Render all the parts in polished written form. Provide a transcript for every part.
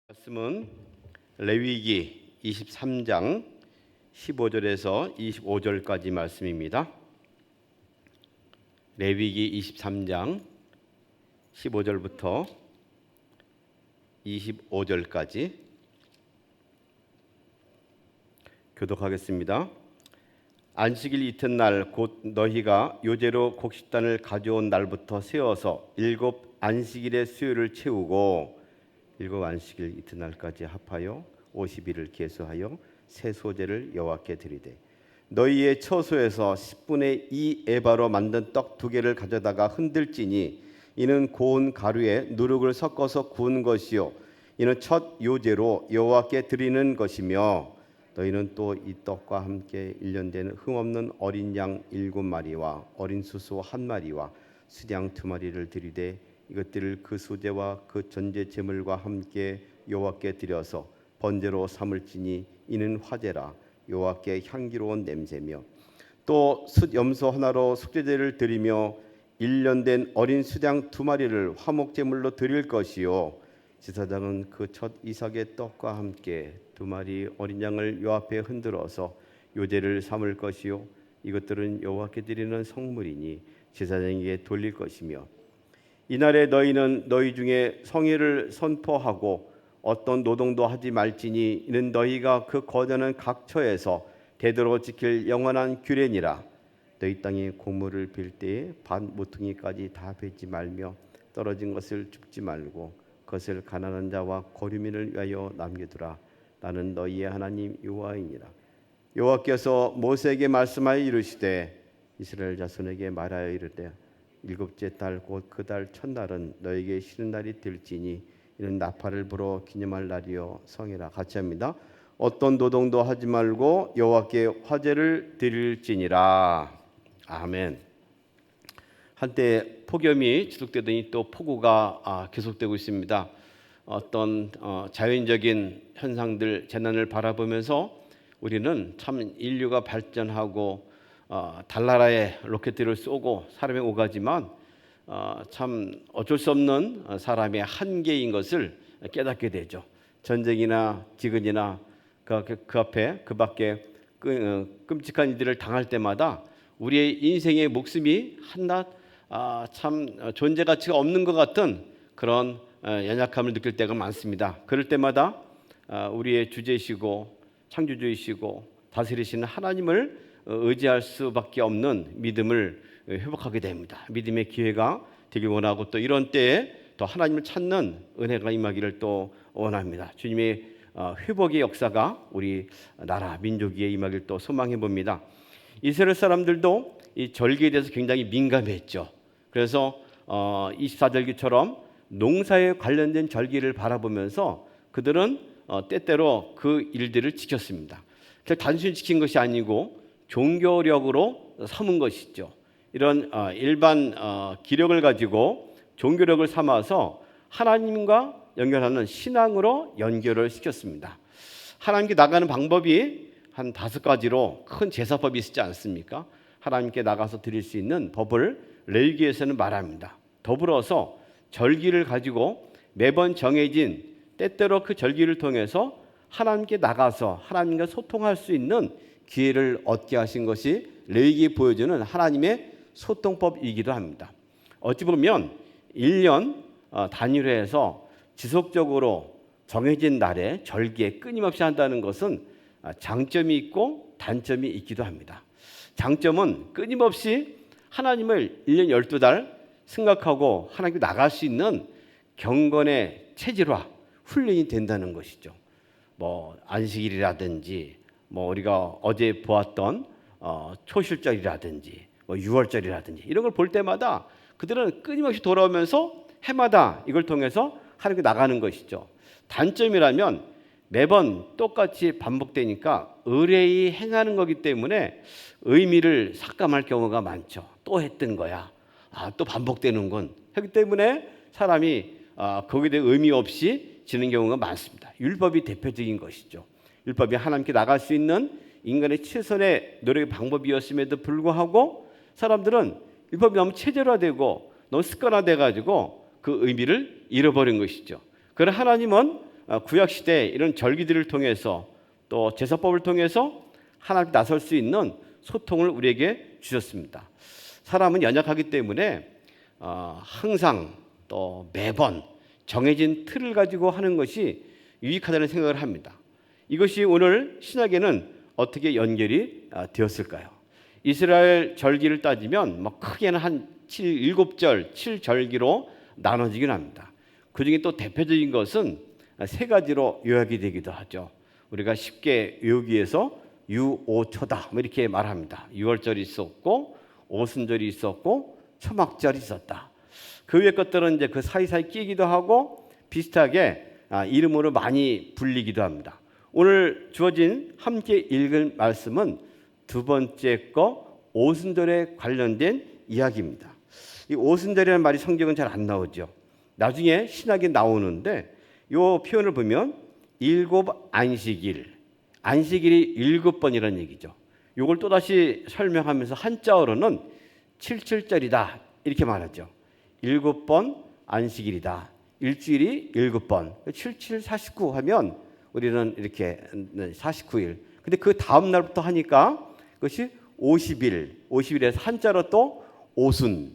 말씀은 레위기 23장 15절에서 25절까지 말씀입니다. 레위기 23장 15절부터 25절까지 교독하겠습니다. 안식일 이튿날 곧 너희가 요제로 곡식단을 가져온 날부터 세어서 7 안식일의 수요를 채우고 7 안식일 이튿날까지 합하여 50일을 계수하여 새 소제를 여호와께 드리되 너희의 처소에서 10분의 2 에바로 만든 떡 2개를 가져다가 흔들지니 이는 고운 가루에 누룩을 섞어서 구운 것이요 이는 첫 요제로 여호와께 드리는 것이며 너희는 또 이 떡과 함께 1년 된 흠없는 어린 양 7마리와 어린 수소 1마리와 수양 2마리를 드리되 이것들을 그 소제와 그 전제 제물과 함께 여호와께 드려서 번제로 삼을지니 이는 화제라 여호와께 향기로운 냄새며 또 숫 염소 하나로 속죄제를 드리며 1년 된 어린 수양 2마리를 화목 제물로 드릴 것이요 제사장은 그 첫 이삭의 떡과 함께 2마리 어린 양을 요 앞에 흔들어서 요제를 삼을 것이요 이것들은 여호와께 드리는 성물이니 제사장에게 돌릴 것이며 이날에 너희는 너희 중에 성회를 선포하고 어떤 노동도 하지 말지니 이는 너희가 그 거저는 각처에서 대대로 지킬 영원한 규례니라. 너희 땅에 곡물을 빌 때에 밭 모퉁이까지 다 베지 말며 떨어진 것을 줍지 말고 그것을 가난한 자와 거류민을 위하여 남겨두라. 나는 너희의 하나님 여호와이니라. 여호와께서 모세에게 말씀하여 이르시되 이스라엘 자손에게 말하여 이르되 7째 달 곧 그 달 첫날은 너에게 쉬는 날이 될지니 이는 나팔을 불어 기념할 날이요 성이라. 같이 합니다. 어떤 노동도 하지 말고 여호와께 화제를 드릴지니라. 아멘. 한때 폭염이 지속되더니 또 폭우가 계속되고 있습니다. 어떤 자연적인 현상들 재난을 바라보면서 우리는 참 인류가 발전하고 달나라에 로켓들을 쏘고 사람이 오가지만 참 어쩔 수 없는 사람의 한계인 것을 깨닫게 되죠. 전쟁이나 지근이나 그 앞에 그 밖에 끔찍한 일들을 당할 때마다 우리의 인생의 목숨이 한낱 참 존재 가치가 없는 것 같은 그런 연약함을 느낄 때가 많습니다. 그럴 때마다 우리의 주제이시고 창조주이시고 다스리시는 하나님을 의지할 수밖에 없는 믿음을 회복하게 됩니다. 믿음의 기회가 되길 원하고 또 이런 때에 또 하나님을 찾는 은혜가 임하기를 또 원합니다. 주님의 회복의 역사가 우리 나라 민족 위에 임하기를 또 소망해 봅니다. 이스라엘 사람들도 이 절기에 대해서 굉장히 민감했죠. 그래서 24절기처럼 농사에 관련된 절기를 바라보면서 그들은 때때로 그 일들을 지켰습니다. 단순히 지킨 것이 아니고 종교력으로 삼은 것이죠. 이런 일반 기력을 가지고 종교력을 삼아서 하나님과 연결하는 신앙으로 연결을 시켰습니다. 하나님께 나가는 방법이 한 5가지로 큰 제사법이 있지 않습니까? 하나님께 나가서 드릴 수 있는 법을 레위기에서는 말합니다. 더불어서 절기를 가지고 매번 정해진 때때로 그 절기를 통해서 하나님께 나가서 하나님과 소통할 수 있는 기회를 얻게 하신 것이 레위기에 보여주는 하나님의 소통법이기도 합니다. 어찌 보면 1년 단위로해서 지속적으로 정해진 날에 절기에 끊임없이 한다는 것은 장점이 있고 단점이 있기도 합니다. 장점은 끊임없이 하나님을 1년 12달 생각하고 하나님께 나갈 수 있는 경건의 체질화, 훈련이 된다는 것이죠. 안식일이라든지 우리가 어제 보았던 초실절이라든지 6월절이라든지 이런 걸 볼 때마다 그들은 끊임없이 돌아오면서 해마다 이걸 통해서 하나님께 나가는 것이죠. 단점이라면 매번 똑같이 반복되니까 의뢰히 행하는 거기 때문에 의미를 삭감할 경우가 많죠. 또 했던 거야. 또 반복되는군. 하기 때문에 사람이 거기에 대해 의미 없이 지는 경우가 많습니다. 율법이 대표적인 것이죠. 율법이 하나님께 나갈 수 있는 인간의 최선의 노력의 방법이었음에도 불구하고 사람들은 율법이 너무 체제화되고 너무 습관화돼가지고 그 의미를 잃어버린 것이죠. 그러나 하나님은 구약 시대 이런 절기들을 통해서 또 제사법을 통해서 하나님 나설 수 있는 소통을 우리에게 주셨습니다. 사람은 연약하기 때문에 항상 또 매번 정해진 틀을 가지고 하는 것이 유익하다는 생각을 합니다. 이것이 오늘 신약에는 어떻게 연결이 되었을까요? 이스라엘 절기를 따지면 크게는 한 7절, 7절기로 나눠지긴 합니다. 그중에 또 대표적인 것은 세 가지로 요약이 되기도 하죠. 우리가 쉽게 외우기 위해서 유오초다 이렇게 말합니다. 유월절이 있었고 오순절이 있었고 초막절이 있었다. 그 위에 것들은 이제 그 사이사이 끼기도 하고 비슷하게 이름으로 많이 불리기도 합니다. 오늘 주어진 함께 읽을 말씀은 두 번째 거 오순절에 관련된 이야기입니다. 이 오순절이라는 말이 성경은 잘 안 나오죠. 나중에 신약에 나오는데 이 표현을 보면 일곱 안식일, 안식일이 7번이라는 얘기죠. 이걸 또다시 설명하면서 한자어로는 77절이다 이렇게 말하죠. 7번 안식일이다. 일주일이 7번. 77, 49 하면 우리는 이렇게 49일. 근데 그 다음 날부터 하니까 그것이 50일. 50일에서 한자로 또 오순,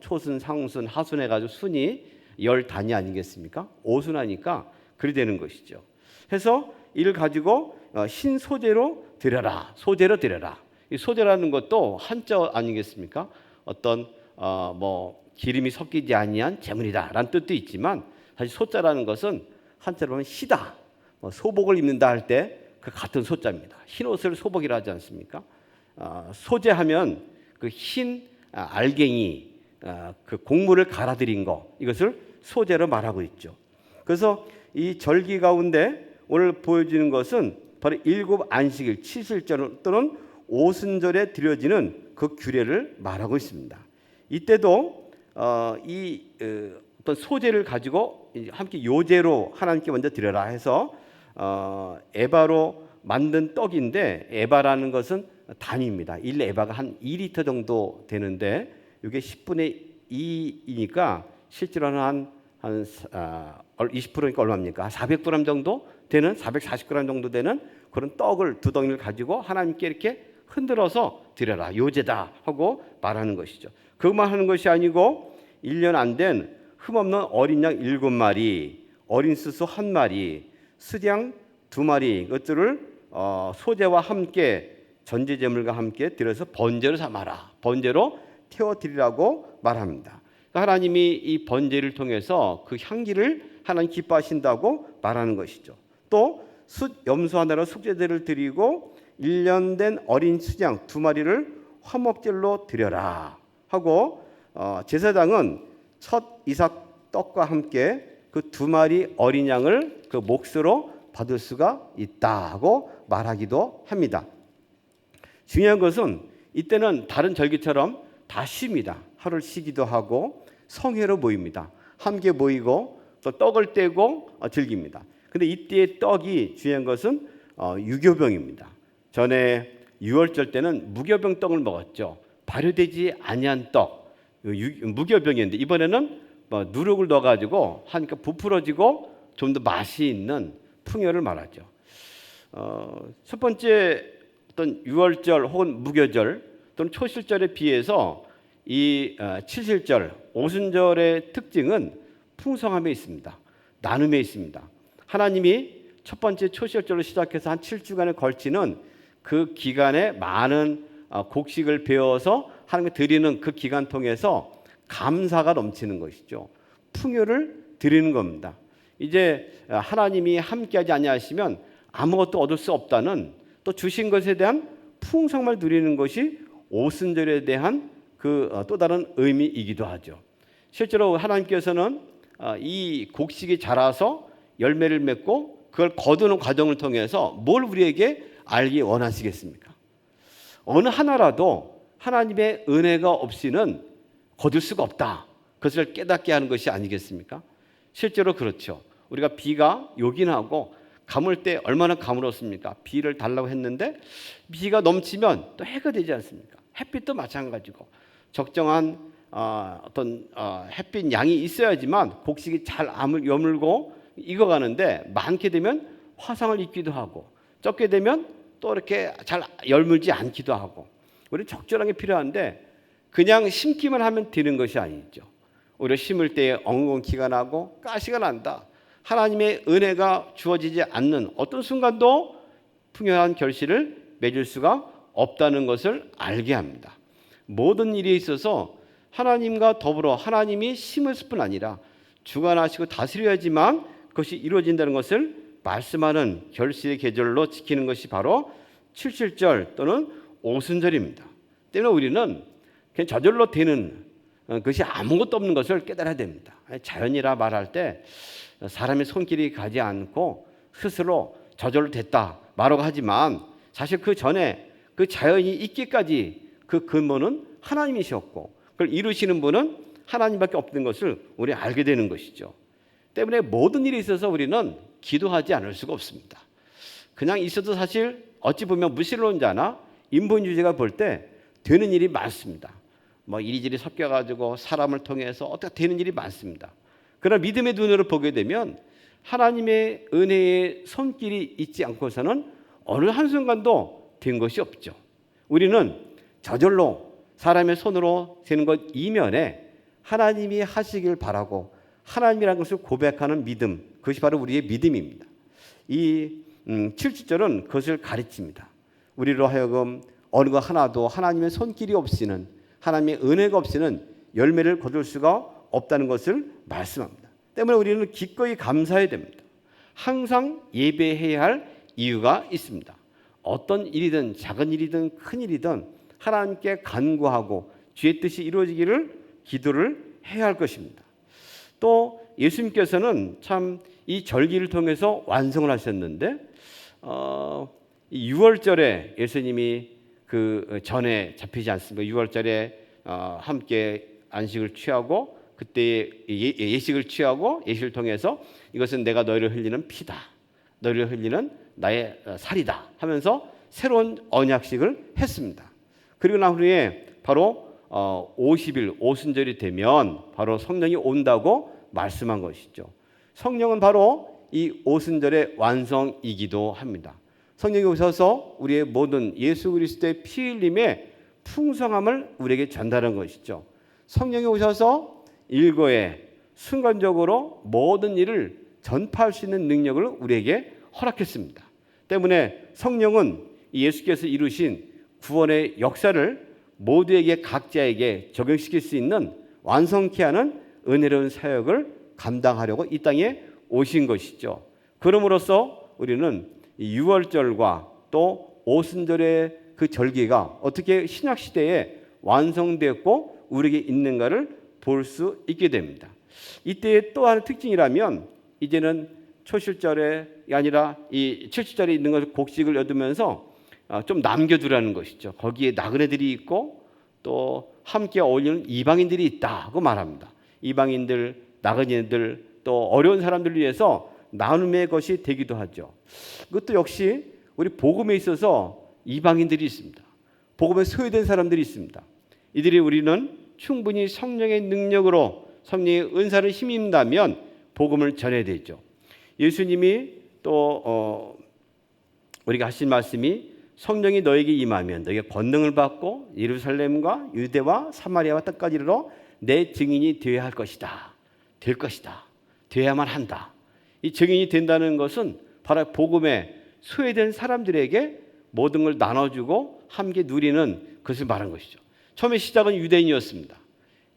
초순, 상순, 하순 해가지고 순이 10단위 아니겠습니까? 오순하니까 그리 되는 것이죠. 해서 이를 가지고 신소재로 드려라. 소재로 드려라. 이 소재라는 것도 한자 아니겠습니까? 어떤 기름이 섞이지 아니한 제물이다라는 뜻도 있지만 사실 소자라는 것은 한자로 보면 시다. 소복을 입는다 할 때 그 같은 소자입니다. 흰 옷을 소복이라 하지 않습니까? 소재하면 그 흰 알갱이 그 곡물을 갈아들인 거 이것을 소재로 말하고 있죠. 그래서 이 절기 가운데 오늘 보여지는 것은 바로 일곱 안식일, 칠칠절 또는 오순절에 드려지는 그 규례를 말하고 있습니다. 이때도 어떤 소재를 가지고 함께 요제로 하나님께 먼저 드려라 해서 에바로 만든 떡인데 에바라는 것은 단위입니다. 1에바가 한 2리터 정도 되는데 이게 10분의 2이니까 실제로는 한 20%니까 얼마입니까? 400g 정도 되는 440g 정도 되는 그런 떡을 두 덩이를 가지고 하나님께 이렇게 흔들어서 드려라. 요제다 하고 말하는 것이죠. 그것만 하는 것이 아니고 1년 안 된 흠없는 어린 양 7마리, 어린 수소 1마리, 수양 2마리 것들을 소재와 함께 전제제물과 함께 드려서 번제로 삼아라. 번제로 태워드리라고 말합니다. 하나님이 이 번제를 통해서 그 향기를 하나님 기뻐하신다고 말하는 것이죠. 또 염소 하나로 속죄제를 드리고 1년 된 어린 수양 2마리를 화목제로 드려라 하고 제사장은 첫 이삭 떡과 함께 그 2마리 어린 양을 그 몫으로 받을 수가 있다고 말하기도 합니다. 중요한 것은 이때는 다른 절기처럼 다 쉽니다. 하루를 쉬기도 하고 성회로 모입니다. 함께 모이고 또 떡을 떼고 즐깁니다. 근데 이때의 떡이 중요한 것은 유교병입니다. 전에 유월절 때는 무교병 떡을 먹었죠. 발효되지 아니한 떡, 무교병이었는데 이번에는 누룩을 넣어가지고 하니까 부풀어지고 좀 더 맛이 있는 풍요를 말하죠. 첫 번째 어떤 유월절 혹은 무교절 또는 초실절에 비해서 이 칠실절, 오순절의 특징은 풍성함에 있습니다. 나눔에 있습니다. 하나님이 첫 번째 초실절로 시작해서 한 7주간에 걸치는 그 기간에 많은 곡식을 베어서 하나님께 드리는 그 기간 통해서 감사가 넘치는 것이죠. 풍요를 드리는 겁니다. 이제 하나님이 함께하지 아니하시면 아무것도 얻을 수 없다는 또 주신 것에 대한 풍성함을 누리는 것이 오순절에 대한 그 또 다른 의미이기도 하죠. 실제로 하나님께서는 이 곡식이 자라서 열매를 맺고 그걸 거두는 과정을 통해서 뭘 우리에게 알기 원하시겠습니까? 어느 하나라도 하나님의 은혜가 없이는 거둘 수가 없다. 그것을 깨닫게 하는 것이 아니겠습니까? 실제로 그렇죠. 우리가 비가 요긴하고 가물 때 얼마나 가물었습니까? 비를 달라고 했는데 비가 넘치면 또 해가 되지 않습니까? 햇빛도 마찬가지고 적정한 어떤 햇빛 양이 있어야지만 곡식이 잘 여물고 익어가는데 많게 되면 화상을 입기도 하고 적게 되면 또 이렇게 잘 열물지 않기도 하고 우리 적절하게 필요한데 그냥 심기만 하면 되는 것이 아니죠. 오히려 심을 때에 엉겅퀴가 나고 가시가 난다. 하나님의 은혜가 주어지지 않는 어떤 순간도 풍요한 결실을 맺을 수가 없다는 것을 알게 합니다. 모든 일에 있어서 하나님과 더불어 하나님이 심을 뿐 아니라 주관하시고 다스려야지만 그것이 이루어진다는 것을 말씀하는 결실의 계절로 지키는 것이 바로 칠칠절 또는 오순절입니다. 때문에 우리는 그냥 저절로 되는 것이 아무것도 없는 것을 깨달아야 됩니다. 자연이라 말할 때 사람의 손길이 가지 않고 스스로 저절로 됐다 말하고 하지만 사실 그 전에 그 자연이 있기까지 그 근본은 하나님이셨고 그걸 이루시는 분은 하나님밖에 없는 것을 우리 알게 되는 것이죠. 때문에 모든 일에 있어서 우리는 기도하지 않을 수가 없습니다. 그냥 있어도 사실 어찌 보면 무신론자나 인본주의자가 볼 때 되는 일이 많습니다. 뭐 이리저리 섞여가지고 사람을 통해서 어떻게 되는 일이 많습니다. 그러나 믿음의 눈으로 보게 되면 하나님의 은혜의 손길이 있지 않고서는 어느 한순간도 된 것이 없죠. 우리는 저절로 사람의 손으로 되는 것 이면에 하나님이 하시길 바라고 하나님이라는 것을 고백하는 믿음, 그것이 바로 우리의 믿음입니다. 이 7절은 그것을 가르칩니다. 우리로 하여금 어느 것 하나도 하나님의 손길이 없이는 하나님의 은혜가 없이는 열매를 거둘 수가 없다는 것을 말씀합니다. 때문에 우리는 기꺼이 감사해야 됩니다. 항상 예배해야 할 이유가 있습니다. 어떤 일이든 작은 일이든 큰 일이든 하나님께 간구하고 주의 뜻이 이루어지기를 기도를 해야 할 것입니다. 또 예수님께서는 참 이 절기를 통해서 완성을 하셨는데 6월절에 예수님이 그 전에 잡히지 않습니까? 6월절에 함께 안식을 취하고 그때 예식을 취하고 예식을 통해서 이것은 내가 너희를 흘리는 피다. 너희를 흘리는 나의 살이다 하면서 새로운 언약식을 했습니다. 그리고 난 후에 바로 50일 오순절이 되면 바로 성령이 온다고 말씀한 것이죠. 성령은 바로 이 오순절의 완성이기도 합니다. 성령이 오셔서 우리의 모든 예수 그리스도의 피 흘림의 풍성함을 우리에게 전달한 것이죠. 성령이 오셔서 일거에 순간적으로 모든 일을 전파할 수 있는 능력을 우리에게 허락했습니다. 때문에 성령은 예수께서 이루신 구원의 역사를 모두에게 각자에게 적용시킬 수 있는 완성케 하는 은혜로운 사역을 감당하려고 이 땅에 오신 것이죠. 그럼으로써 우리는 6월절과 또 오순절의 그 절기가 어떻게 신약 시대에 완성되었고 우리에게 있는가를 볼 수 있게 됩니다. 이때의 또 하나의 특징이라면 이제는 초실절이 아니라 이 7절에 있는 것을 곡식을 얻으면서 좀 남겨두라는 것이죠. 거기에 나그네들이 있고 또 함께 어울리는 이방인들이 있다고 말합니다. 이방인들, 나그네들 또 어려운 사람들을 위해서 나눔의 것이 되기도 하죠. 그것도 역시 우리 복음에 있어서 이방인들이 있습니다. 복음에 소외된 사람들이 있습니다. 이들이 우리는 충분히 성령의 능력으로 성령의 은사를 힘입다면 복음을 전해야 되죠. 예수님이 또 우리가 하신 말씀이 성령이 너에게 임하면 너에게 권능을 받고 예루살렘과 유대와 사마리아와 땅까지 이르러 내 증인이 되어야 할 것이다. 될 것이다. 되어야만 한다. 이 증인이 된다는 것은 바로 복음에 소외된 사람들에게 모든 걸 나눠주고 함께 누리는 것을 말한 것이죠. 처음에 시작은 유대인이었습니다.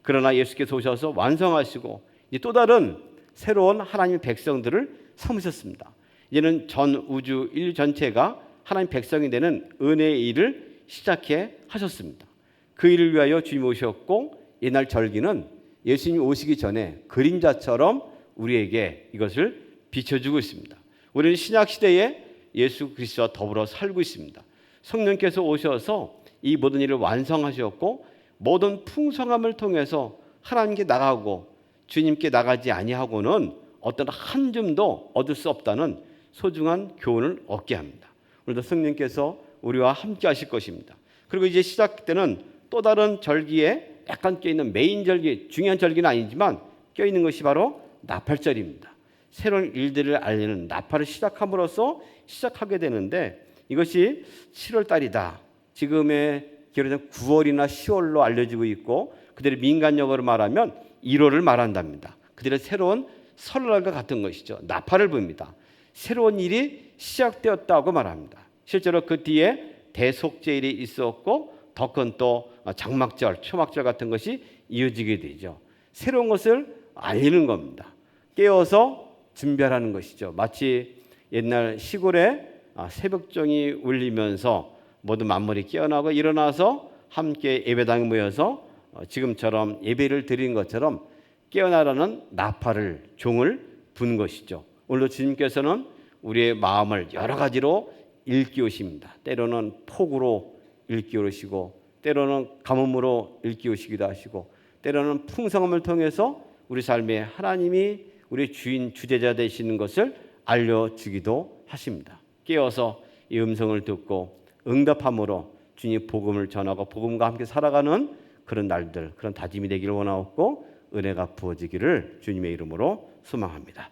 그러나 예수께서 오셔서 완성하시고 이제 또 다른 새로운 하나님의 백성들을 삼으셨습니다. 이제는 전 우주 인류 전체가 하나님 백성이 되는 은혜의 일을 시작해 하셨습니다. 그 일을 위하여 주님이 오셨고 이날 절기는 예수님이 오시기 전에 그림자처럼 우리에게 이것을 비춰주고 있습니다. 우리는 신약 시대에 예수 그리스도와 더불어 살고 있습니다. 성령께서 오셔서 이 모든 일을 완성하셨고 모든 풍성함을 통해서 하나님께 나가고 주님께 나가지 아니하고는 어떤 한 줌도 얻을 수 없다는 소중한 교훈을 얻게 합니다. 오늘도 성령께서 우리와 함께 하실 것입니다. 그리고 이제 시작 때는 또 다른 절기에 약간 껴있는 메인 절기, 중요한 절기는 아니지만 껴있는 것이 바로 나팔절입니다. 새로운 일들을 알리는 나팔을 시작함으로써 시작하게 되는데 이것이 7월 달이다. 지금의 기록은 9월이나 10월로 알려지고 있고 그들의 민간역으로 말하면 1월을 말한답니다. 그들의 새로운 설날과 같은 것이죠. 나팔을 붑니다. 새로운 일이 시작되었다고 말합니다. 실제로 그 뒤에 대속죄일이 있었고 더 큰 또 장막절, 초막절 같은 것이 이어지게 되죠. 새로운 것을 알리는 겁니다. 깨어서 준비하라는 것이죠. 마치 옛날 시골에 새벽종이 울리면서 모두 만물이 깨어나고 일어나서 함께 예배당에 모여서 지금처럼 예배를 드리는 것처럼 깨어나라는 나팔을 종을 분 것이죠. 오늘도 주님께서는 우리의 마음을 여러 가지로 일깨우십니다. 때로는 폭우로 일깨우시고 때로는 가뭄으로 일깨우시기도 하시고 때로는 풍성함을 통해서 우리 삶에 하나님이 우리 주인 주재자 되시는 것을 알려주기도 하십니다. 깨어서 이 음성을 듣고 응답함으로 주님 복음을 전하고 복음과 함께 살아가는 그런 날들, 그런 다짐이 되기를 원하옵고 은혜가 부어지기를 주님의 이름으로 소망합니다.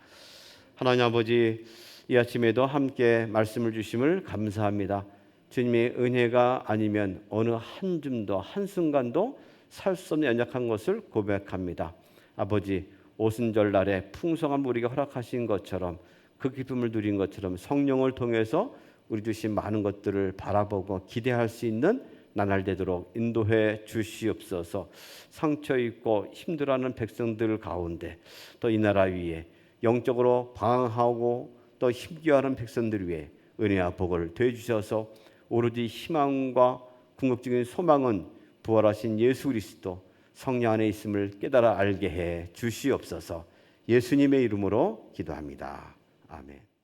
하나님 아버지, 이 아침에도 함께 말씀을 주심을 감사합니다. 주님의 은혜가 아니면 어느 한 줌도 한순간도 살 수 없는 연약한 것을 고백합니다. 아버지, 오순절날에 풍성한 우리가 허락하신 것처럼 그 기쁨을 누린 것처럼 성령을 통해서 우리 주신 많은 것들을 바라보고 기대할 수 있는 나날 되도록 인도해 주시옵소서. 상처 있고 힘들어하는 백성들 가운데 또 이 나라 위에 영적으로 방황하고 또 힘겨워하는 백성들 위해 은혜와 복을 더해주셔서 오로지 희망과 궁극적인 소망은 부활하신 예수 그리스도 성령 안에 있음을 깨달아 알게 해 주시옵소서. 예수님의 이름으로 기도합니다. 아멘.